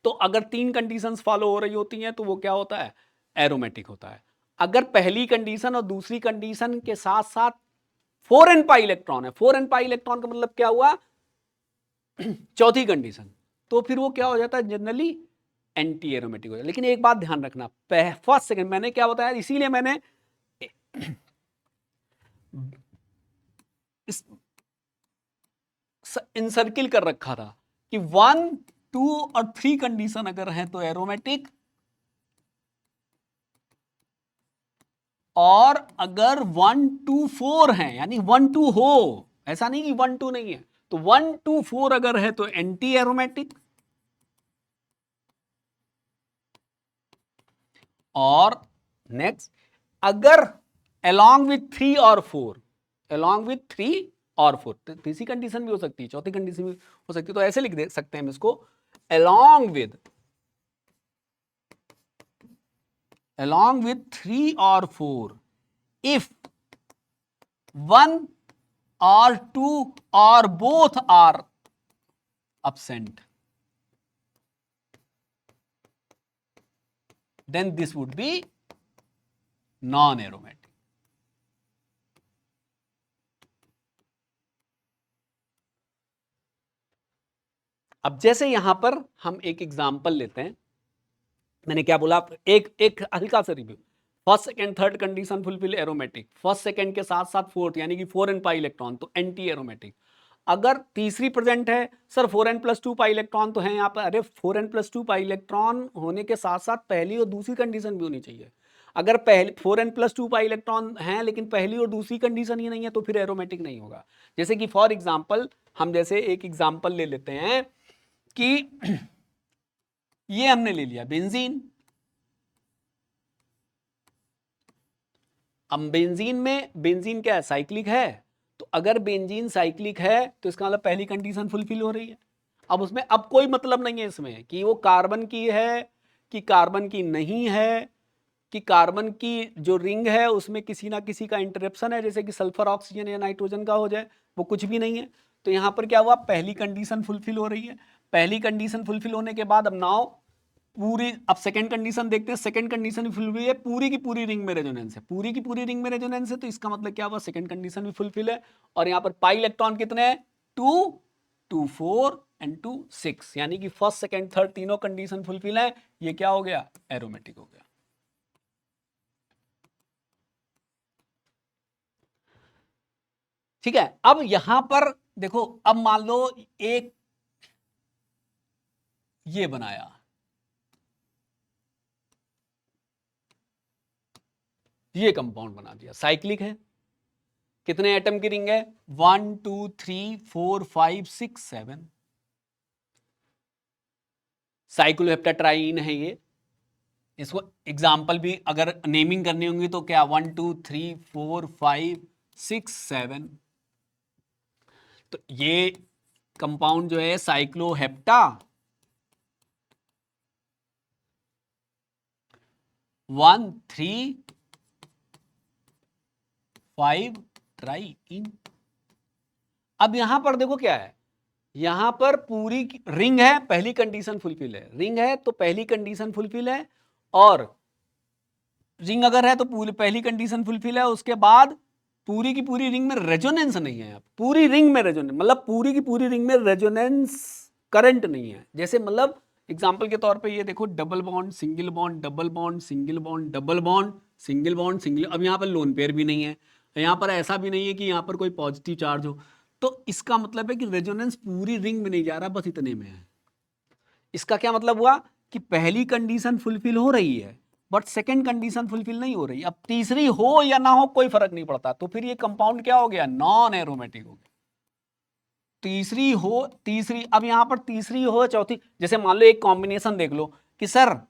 तो अगर 3 कंडीशंस फॉलो हो रही होती हैं तो वो क्या होता है, एरोमेटिक होता है। अगर पहली कंडीशन और दूसरी कंडीशन के साथ साथ 4n पाई इलेक्ट्रॉन है, 4n पाई इलेक्ट्रॉन का मतलब क्या हुआ, चौथी कंडीशन, तो फिर वो क्या हो जाता है, जनरली एंटी एरोमेटिक हो जाता है। लेकिन एक बात ध्यान रखना, फर्स्ट सेकंड मैंने क्या बताया, इसीलिए मैंने इनसर्किल कर रखा था कि 1, 2 और 3 कंडीशन अगर है तो एरोमेटिक, और अगर 1, 2, 4 है, यानी 1, 2 हो, ऐसा नहीं कि 1, 2 नहीं है, तो 1, 2, 4 अगर है तो एंटी एरोमेटिक, और नेक्स्ट अगर along with 3 और 4, along with 3 और 4, तीसरी कंडीशन भी हो सकती है, चौथी कंडीशन भी हो सकती है, तो ऐसे लिख दे सकते हैं हम इसको, along with 3 और 4, if 1 or 2 or both are absent, then this would be non-aromatic. अब जैसे यहां पर हम एक एग्जांपल लेते हैं, मैंने क्या बोला, एक हल्का सा review, first second third condition fulfil aromatic, first second के साथ साथ फोर्थ यानी कि 4n पाई इलेक्ट्रॉन तो एंटी एरोमेटिक। अगर तीसरी प्रेजेंट है, सर 4n+2 पाई इलेक्ट्रॉन तो है यहाँ पर, अरे 4n+2 पाई इलेक्ट्रॉन होने के साथ साथ पहली और दूसरी कंडीशन भी होनी चाहिए। अगर पहले 4n+2 पाई इलेक्ट्रॉन हैं लेकिन पहली और दूसरी कंडीशन ही नहीं है तो फिर एरोमेटिक नहीं होगा। जैसे कि फॉर एग्जाम्पल हम जैसे एक एग्जाम्पल ले लेते हैं कि ये हमने ले लिया बेंजीन। अब बेंजीन क्या है, साइक्लिक है, तो अगर बेंजीन साइक्लिक है तो इसका मतलब पहली कंडीशन फुलफिल हो रही है। अब उसमें अब कोई मतलब नहीं है इसमें कि वो कार्बन की है कि कार्बन की नहीं है, कि कार्बन की जो रिंग है उसमें किसी ना किसी का इंटरेप्शन है, जैसे कि सल्फर ऑक्सीजन या नाइट्रोजन का हो जाए, वो कुछ भी नहीं है। तो यहां पर क्या हुआ, पहली कंडीशन फुलफिल हो रही है। पहली कंडीशन फुलफिल होने के बाद अब नाउ पूरी, अब सेकंड कंडीशन देखते हैं, सेकंड कंडीशन भी फुलफिल है, पूरी की पूरी रिंग में रेजोनेंस है, पूरी की पूरी रिंग में रेजोनेंस है, तो इसका मतलब क्या हुआ, सेकंड कंडीशन भी फुलफिल है। और यहाँ पर पाई इलेक्ट्रॉन कितने हैं, 2, 2, 4 एंड 2, 6, यानी कि फर्स्ट सेकंड थर्ड तीनों कंडीशन फुलफिल है, ये क्या हो गया, एरोमेटिक हो गया। ठीक है, अब यहां पर देखो, अब मान लो एक ये बनाया, ये कंपाउंड बना दिया, साइक्लिक है, कितने एटम की रिंग है, 1, 2, 3, 4, 5, 6, 7, साइक्लोहेप्टाट्राइन है ये। इसको एग्जाम्पल भी अगर नेमिंग करनी होंगी तो क्या, 1, 2, 3, 4, 5, 6, 7, तो ये कंपाउंड जो है साइक्लोहेप्टा 1, 3, 5 ट्राइइन। अब यहां पर देखो क्या है, यहां पर पूरी रिंग है, पहली कंडीशन फुलफिल है, रिंग है तो पहली कंडीशन फुलफिल है, और रिंग अगर है तो पूरी पहली कंडीशन फुलफिल है, उसके बाद पूरी की पूरी रिंग में रेजोनेंस नहीं है, पूरी रिंग में रेजोनेंस मतलब पूरी की पूरी रिंग में रेजोनेंस करंट नहीं है। जैसे मतलब एग्जांपल के तौर पे ये देखो, double bond single bond double bond single bond double bond single bond single, अब यहाँ पर लोन पेयर भी नहीं है, यहाँ पर ऐसा भी नहीं है कि यहाँ पर कोई पॉजिटिव चार्ज हो, तो इसका मतलब है कि रेजोनेंस पूरी रिंग में नहीं जा रहा, बस इतने में है। इसका क्या मतलब हुआ कि पहली कंडीशन फुलफिल हो रही है बट सेकंड कंडीशन फुलफिल नहीं हो रही। अब तीसरी हो या ना हो कोई फर्क नहीं पड़ता, तो फिर ये कंपाउंड क्या हो गया, नॉन एरोमेटिक हो गया। तीसरी, अब यहाँ पर तीसरी हो चौथी, जैसे मान लो एक कॉम्बिनेशन देख लो कि सर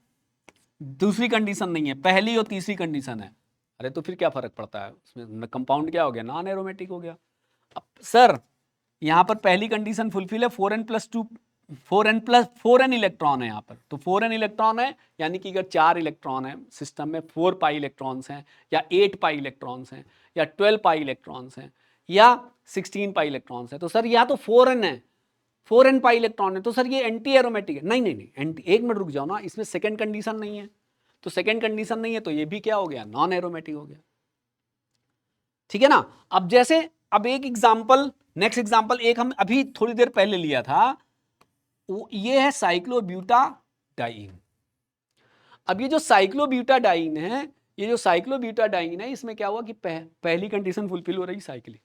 दूसरी कंडीशन नहीं है, पहली और तीसरी कंडीशन है, अरे तो फिर क्या फर्क पड़ता है उसमें, कंपाउंड क्या हो गया, नॉन एरोमेटिक हो गया। अब सर यहाँ पर पहली कंडीशन फुलफिल है, 4n+2 4n इलेक्ट्रॉन है यहाँ पर, तो 4n इलेक्ट्रॉन है, यानी कि अगर 4 इलेक्ट्रॉन है सिस्टम में, 4 पाई इलेक्ट्रॉन्स हैं या 8 पाई इलेक्ट्रॉन्स हैं या 12 पाई इलेक्ट्रॉन्स हैं या 16 पाई इलेक्ट्रॉन्स हैं, तो सर या तो 4n है, 4n पाई इलेक्ट्रॉन है, तो सर ये एंटी एरोमेटिक है। नहीं नहीं नहीं, एक मिनट रुक जाओ ना, इसमें सेकेंड कंडीशन नहीं है, तो सेकेंड कंडीशन नहीं है तो ये भी क्या हो गया, नॉन एरोमेटिक हो गया। ठीक है ना। अब जैसे अब एक एग्जाम्पल, नेक्स्ट एग्जाम्पल एक हम अभी थोड़ी देर पहले लिया था, ये है साइक्लोब्यूटाडाइन। अब ये जो साइक्लोब्यूटाडाइन है, ये जो साइक्लोब्यूटाडाइन है, इसमें क्या हुआ कि पहली कंडीशन फुलफिल हो रही साइक्लिक,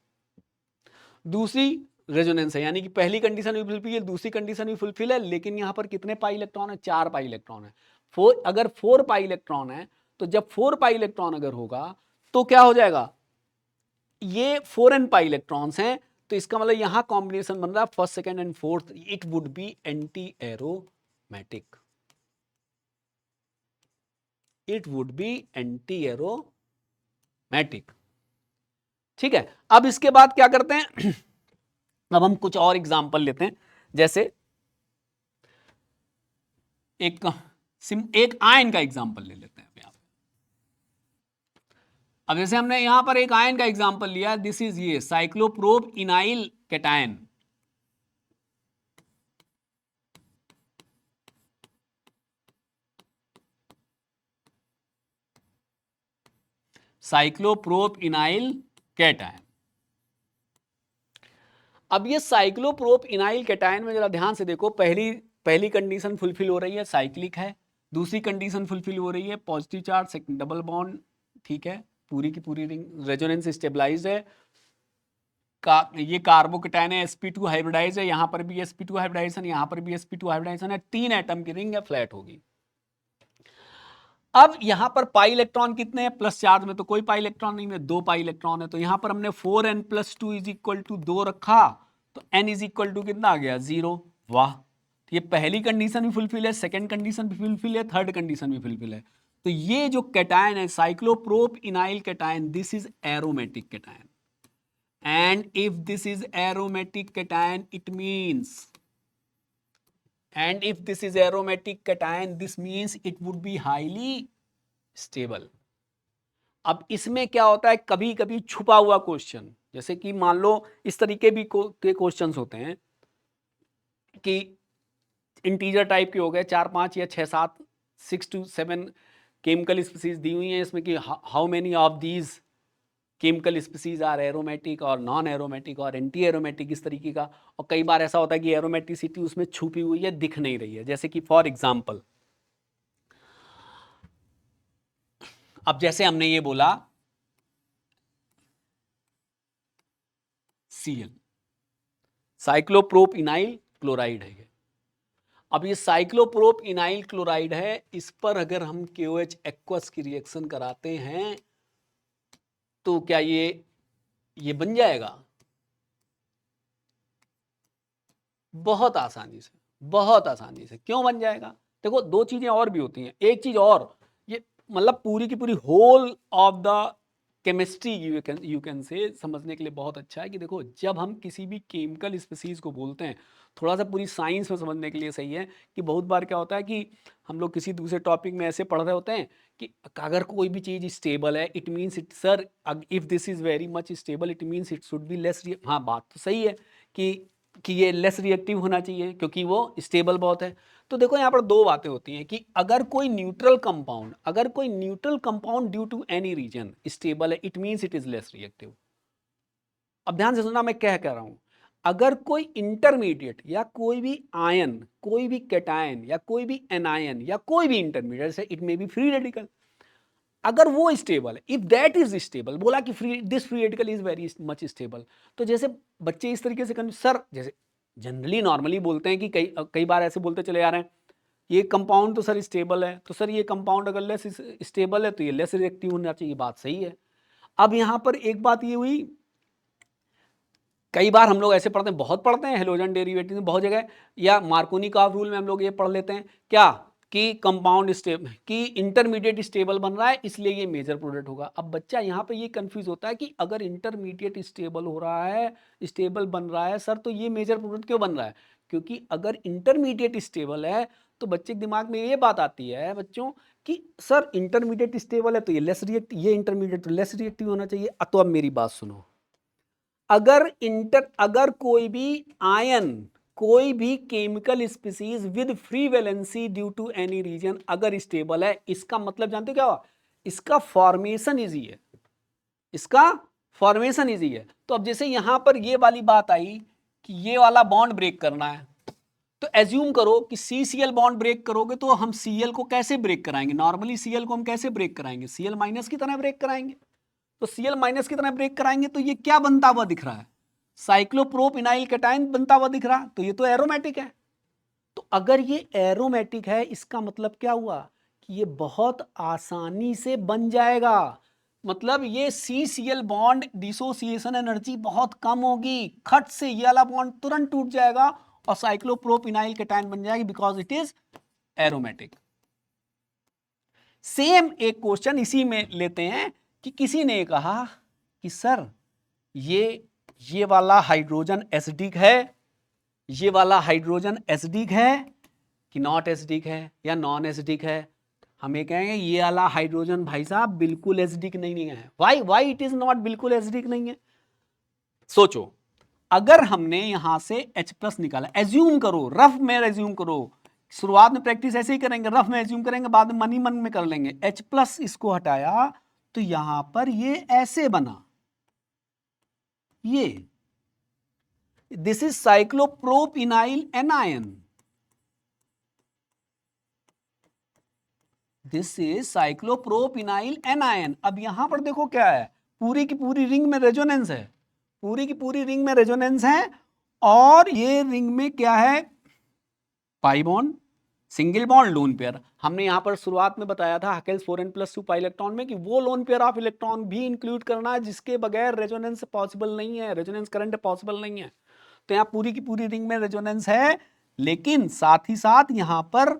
दूसरी रेजोनेंस है, यानी कि पहली कंडीशन भी फुलफिल है, दूसरी कंडीशन भी फुलफिल है, लेकिन यहां पर कितने पाई इलेक्ट्रॉन है, 4 पाई इलेक्ट्रॉन है। अगर 4 पाई इलेक्ट्रॉन है, तो जब 4 पाई इलेक्ट्रॉन अगर होगा तो क्या हो जाएगा, ये 4n पाई इलेक्ट्रॉन्स हैं, तो इसका मतलब यहां कॉम्बिनेशन बन रहा है first second and fourth, it would be anti aromatic, it would be anti aromatic. ठीक है, अब इसके बाद क्या करते हैं अब हम कुछ और एग्जांपल लेते हैं, जैसे एक आयन का एग्जांपल ले लेते हैं। अब जैसे हमने यहां पर एक आयन का एग्जांपल लिया, दिस इज ये साइक्लोप्रोप इनाइल कैटायन, साइक्लोप्रोप इनाइल कैटायन। अब ये साइक्लोप्रोप इनाइल कैटायन में जरा ध्यान से देखो, पहली कंडीशन फुलफिल हो रही है, साइक्लिक है, दूसरी कंडीशन फुलफिल हो रही है, positive charge, second double bond, ठीक है, पूरी की पूरी रिंग रेजोनेंस स्टेबलाइज्ड है, ये कार्बोकेटायन है, sp2 हाइब्रिडाइज है, यहां पर भी sp2 हाइब्रिडाइजेशन, यहां पर भी sp2 हाइब्रिडाइजेशन है, 3 एटम की रिंग है, फ्लैट होगी। अब यहां पर पाई इलेक्ट्रॉन कितने हैं, प्लस चार्ज में तो कोई पाई इलेक्ट्रॉन नहीं है, 2 पाई इलेक्ट्रॉन है, तो यहां पर हमने 4n+2 इज इक्वल टू 2 रखा, तो n इज इक्वल टू कितना आ गया, 0। वाह, ये पहली कंडीशन भी फुलफिल है, सेकंड कंडीशन भी फुलफिल है, थर्ड कंडीशन भी फुलफिल है। तो ये जो कैटायन है cyclopropenyl cation, this is aromatic cation, and if this is aromatic cation it means, and if this is aromatic cation this means it would be highly stable। अब इसमें क्या होता है, कभी कभी छुपा हुआ क्वेश्चन, जैसे कि मान लो इस तरीके भी के क्वेश्चंस होते हैं कि इंटीजर टाइप के हो गए 4 5 या 6 7 6 to 7 केमिकल स्पीसीज दी हुई हैं इसमें कि how many of these chemical species are aromatic और नॉन एरोमेटिक और एंटी एरोमेटिक, इस तरीके का। और कई बार ऐसा होता है कि एरोमेटिसिटी उसमें छुपी हुई है, दिख नहीं रही है, जैसे कि फॉर एग्जांपल अब जैसे हमने ये बोला Cl, साइक्लोप्रोप इनाइल क्लोराइड है ये। अब ये साइक्लोप्रोप इनाइल क्लोराइड है, इस पर अगर हम KOH एक्वस की रिएक्शन कराते हैं तो क्या ये बन जाएगा, बहुत आसानी से, बहुत आसानी से। क्यों बन जाएगा, देखो दो चीजें और भी होती हैं, एक चीज और, ये मतलब पूरी की पूरी whole of the chemistry you can say समझने के लिए बहुत अच्छा है कि देखो जब हम किसी भी केमिकल स्पीसीज को बोलते हैं, थोड़ा सा पूरी साइंस में समझने के लिए सही है कि बहुत बार क्या होता है कि हम लोग किसी दूसरे टॉपिक में ऐसे पढ़ रहे होते हैं कि अगर कोई भी चीज़ स्टेबल है it means it, sir if this is very much stable it means it should be less. हाँ बात तो सही है कि ये लेस रिएक्टिव होना चाहिए क्योंकि वो स्टेबल बहुत है। तो देखो यहाँ पर दो बातें होती हैं कि अगर कोई neutral compound due to any reason stable है it means it is less reactive. अब ध्यान से सुनना मैं क्या कह रहा हूं, अगर कोई इंटरमीडिएट या कोई भी आयन, कोई भी कैटायन या कोई भी एनायन या कोई भी इंटरमीडिएट से it may be free radical, अगर वो स्टेबल है, इफ दैट इज स्टेबल, बोला कि this free radical is very much stable, तो जैसे बच्चे इस तरीके से सर जैसे जनरली नॉर्मली बोलते हैं कि कई बार ऐसे बोलते चले आ रहे हैं ये कंपाउंड तो सर स्टेबल है, तो सर ये कंपाउंड अगर लेस स्टेबल है तो ये लेस रिएक्टिव होना चाहिए, बात सही है। अब यहां पर एक बात ये हुई कई बार हम लोग ऐसे पढ़ते हैं, बहुत पढ़ते हैं हेलोजन डेरिवेटिव में बहुत जगह, या मार्कोनी का रूल में हम लोग ये पढ़ लेते हैं क्या कि कंपाउंड स्टेबल कि इंटरमीडिएट स्टेबल बन रहा है इसलिए ये मेजर प्रोडक्ट होगा। अब बच्चा यहाँ पे ये कंफ्यूज होता है कि अगर इंटरमीडिएट स्टेबल हो रहा है, स्टेबल बन रहा है सर, तो ये मेजर प्रोडक्ट क्यों बन रहा है? क्योंकि अगर इंटरमीडिएट स्टेबल है तो बच्चे के दिमाग में ये बात आती है बच्चों कि सर इंटरमीडिएट स्टेबल है तो ये लेस रिएक्टिव, ये इंटरमीडिएट तो लेस रिएक्टिव होना चाहिए। तो अब मेरी बात सुनो, अगर कोई भी आयन, कोई भी chemical species with free valency due to any reason अगर स्टेबल है, इसका मतलब जानते हो क्या हुआ? इसका फॉर्मेशन इजी है, इसका फॉर्मेशन इजी है। तो अब जैसे यहां पर ये वाली बात आई कि ये वाला बॉन्ड ब्रेक करना है, तो एज्यूम करो कि CCl बॉन्ड ब्रेक करोगे तो हम Cl को कैसे ब्रेक कराएंगे? नॉर्मली Cl को हम कैसे ब्रेक कराएंगे? Cl माइनस की तरह ब्रेक कराएंगे। तो Cl माइनस की तरह ब्रेक कराएंगे तो ये क्या बनता हुआ दिख रहा है? साइक्लोप्रोपिनाइल कैटायन बनता हुआ दिख रहा है, तो ये तो एरोमेटिक है। तो अगर ये एरोमेटिक है इसका मतलब क्या हुआ कि ये बहुत आसानी से बन जाएगा। मतलब ये CCl बॉन्ड डिसोसिएशन एनर्जी बहुत कम होगी, खट से ये वाला बॉन्ड तुरंत टूट जाएगा और साइक्लोप्रोपिनाइल कैटायन बन जाएगी because it is aromatic. Same एक क्वेश्चन इसी में लेते हैं कि किसी ने कहा कि सर ये वाला हाइड्रोजन एसिडिक है, ये वाला हाइड्रोजन एसिडिक है कि नॉट एसिडिक है या नॉन एसिडिक है? हम ये कहेंगे ये वाला हाइड्रोजन भाई साहब बिल्कुल एसिडिक नहीं है। वाई इट इज नॉट बिल्कुल एसिडिक नहीं है? सोचो, अगर हमने यहां से H+ निकाला, एज्यूम करो, रफ में एज्यूम करो, शुरुआत में प्रैक्टिस ऐसे ही करेंगे, रफ में एज्यूम करेंगे, बाद में मन ही मन में कर लेंगे। H+ इसको हटाया तो यहां पर ये ऐसे बना, ये this is cyclopropenyl anion, this is cyclopropenyl anion. अब यहां पर देखो क्या है, पूरी की पूरी रिंग में रेजोनेंस है, पूरी की पूरी रिंग में रेजोनेंस है, और ये रिंग में क्या है? Pi bond, single bond, lone pair. हमने यहां पर शुरुआत में बताया था हकेल्स 4n+2 पाई इलेक्ट्रॉन में कि वो लोन पेयर ऑफ इलेक्ट्रॉन भी इंक्लूड करना है जिसके बगैर रेजोनेंस पॉसिबल नहीं है, रेजोनेंस करंट पॉसिबल नहीं है। तो यहाँ पूरी की पूरी रिंग में रेजोनेंस है, लेकिन साथ ही साथ यहां पर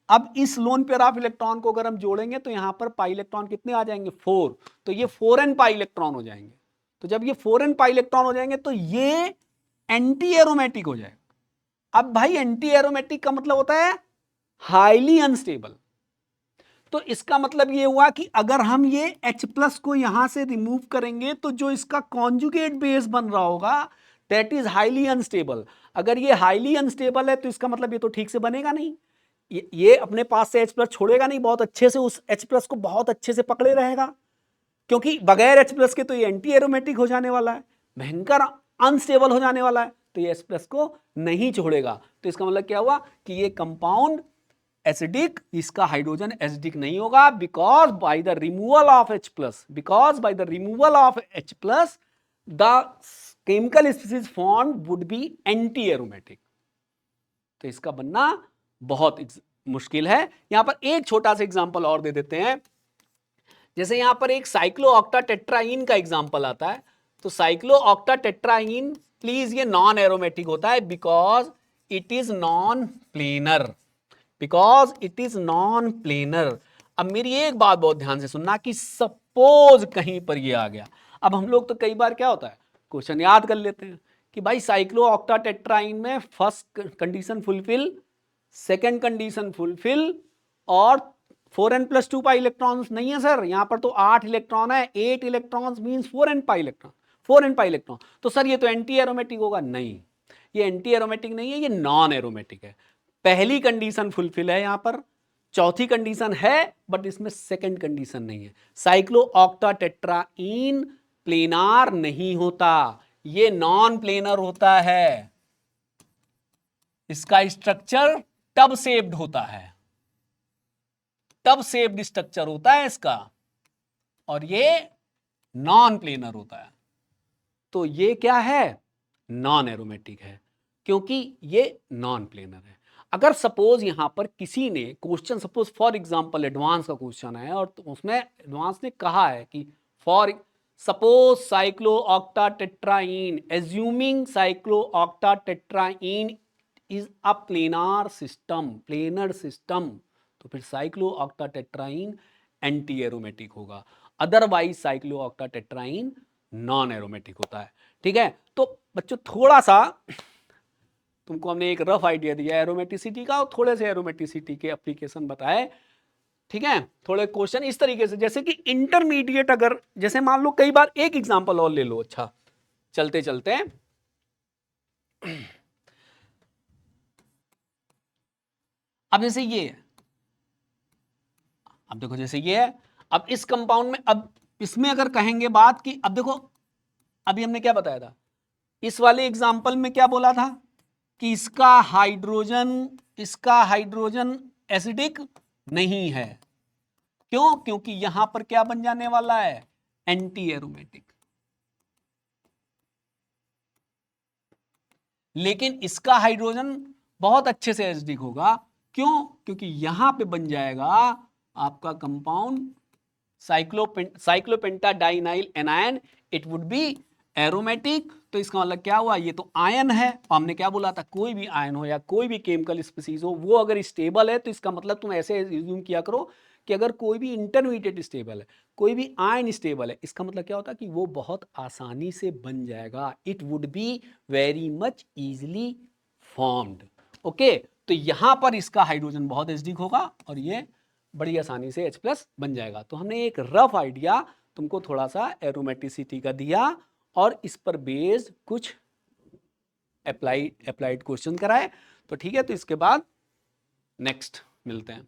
अब इस लोन पेयर ऑफ इलेक्ट्रॉन को अगर हम जोड़ेंगे तो यहां पर पाई इलेक्ट्रॉन कितने आ जाएंगे? 4। तो ये 4n पाई इलेक्ट्रॉन हो जाएंगे। तो जब ये 4n पाई इलेक्ट्रॉन हो जाएंगे तो ये एंटी एरोमेटिक हो जाएगा। अब भाई एंटी एरोमेटिक का मतलब होता है हाईली अनस्टेबल। तो इसका मतलब ये हुआ कि अगर हम ये H+ को यहां से रिमूव करेंगे तो जो इसका कॉन्जुगेट बेस बन रहा होगा दैट इज हाईली अनस्टेबल। अगर ये हाईली अनस्टेबल है तो इसका मतलब ये तो ठीक से बनेगा नहीं, ये अपने पास से H+ छोड़ेगा नहीं, बहुत अच्छे से उस H+ को बहुत अच्छे से पकड़े रहेगा, क्योंकि बगैर H+ के तो ये एंटी एरोमेटिक हो जाने वाला है, भयंकर अनस्टेबल हो जाने वाला है, तो ये H+ को नहीं छोड़ेगा। तो इसका मतलब क्या हुआ कि ये कंपाउंड एसिडिक, इसका हाइड्रोजन एसिडिक नहीं होगा, because by the removal of H+, because by the removal of H+, the chemical species formed would be anti aromatic. तो इसका बनना बहुत मुश्किल है। यहां पर एक छोटा सा एग्जांपल और दे देते हैं, जैसे यहां पर एक साइक्लोऑक्टाटेट्राईन का एग्जांपल आता है। तो साइक्लोऑक्टाटेट्राईन प्लीज ये नॉन एरोमेटिक होता है because it is non planar, because it is non planar. अब मेरी एक बात बहुत ध्यान से सुनना कि सपोज कहीं पर ये आ गया, अब हम लोग तो कई बार क्या होता है क्वेश्चन याद कर लेते हैं कि भाई साइक्लोऑक्टाटेट्राईन में first condition fulfil, second condition fulfil, और 4n+2 पाई इलेक्ट्रॉन्स नहीं है सर, यहां पर तो 8 इलेक्ट्रॉन है, 8 electrons means 4n pi electron, 4n pi electron. तो सर ये तो एंटी एरोमेटिक होगा। नहीं, ये एंटी एरोमेटिक नहीं है, ये नॉन एरोमेटिक है। पहली कंडीशन फुलफिल है यहां पर, चौथी कंडीशन है बट इसमें सेकंड कंडीशन नहीं है। साइक्लोऑक्टाटेट्राईन प्लेनार नहीं होता, ये नॉन प्लेनर होता है, इसका स्ट्रक्चर टब शेप्ड होता है, टब शेप्ड स्ट्रक्चर होता है इसका, और ये नॉन प्लेनर होता है। तो ये क्या है? नॉन एरोमेटिक है, क्योंकि ये नॉन प्लेनर है। अगर सपोज यहां पर किसी ने question, suppose for example advance का क्वेश्चन है और उसमें एडवांस ने कहा है कि for suppose cyclooctatetraene, assuming cyclooctatetraene is a planar system, तो फिर साइक्लोऑक्टाटेट्राइन एंटी एरोमेटिक होगा, अदरवाइज साइक्लोऑक्टाटेट्राइन नॉन एरोमेटिक होता है। ठीक है, तो बच्चों थोड़ा सा तुमको हमने एक रफ आइडिया दिया एरोमेटिसिटी का और थोड़े से एरोमेटिसिटी के एप्लीकेशन बताए। ठीक है, थोड़े क्वेश्चन इस तरीके से, जैसे कि इंटरमीडिएट, अगर जैसे मान लो कई बार एक एग्जांपल और ले लो, अच्छा चलते चलते अब जैसे ये है, अब देखो जैसे ये है, अब इस कंपाउंड में, अब इसमें अगर कहेंगे बात कि अब देखो अभी हमने क्या बताया था, इस वाले एग्जांपल में क्या बोला था कि इसका हाइड्रोजन एसिडिक नहीं है, क्यों? क्योंकि यहां पर क्या बन जाने वाला है, एंटी एरोमेटिक। लेकिन इसका हाइड्रोजन बहुत अच्छे से एसिडिक होगा, क्यों? क्योंकि यहां पे बन जाएगा आपका compound cyclopentadienyl anion, it would be aromatic. तो इसका मतलब क्या हुआ, ये तो आयन है, और हमने क्या बोला था, कोई भी आयन हो या कोई भी केमिकल स्पीसीज हो, वो अगर स्टेबल है तो इसका मतलब तुम ऐसे एज्यूम किया करो कि अगर कोई भी इंटरमीडिएट स्टेबल है, कोई भी आयन स्टेबल है, इसका मतलब क्या होता है कि वो बहुत आसानी से बन जाएगा, it would be very much easily formed. Okay, तो यहां पर इसका हाइड्रोजन बहुत एसिडिक होगा और ये बड़ी आसानी से H+ बन जाएगा। तो हमने एक रफ आइडिया तुमको थोड़ा सा एरोमेटिसिटी का दिया और इस पर बेस्ड कुछ अप्लाइड क्वेश्चन कराए। तो ठीक है, तो इसके बाद नेक्स्ट मिलते हैं।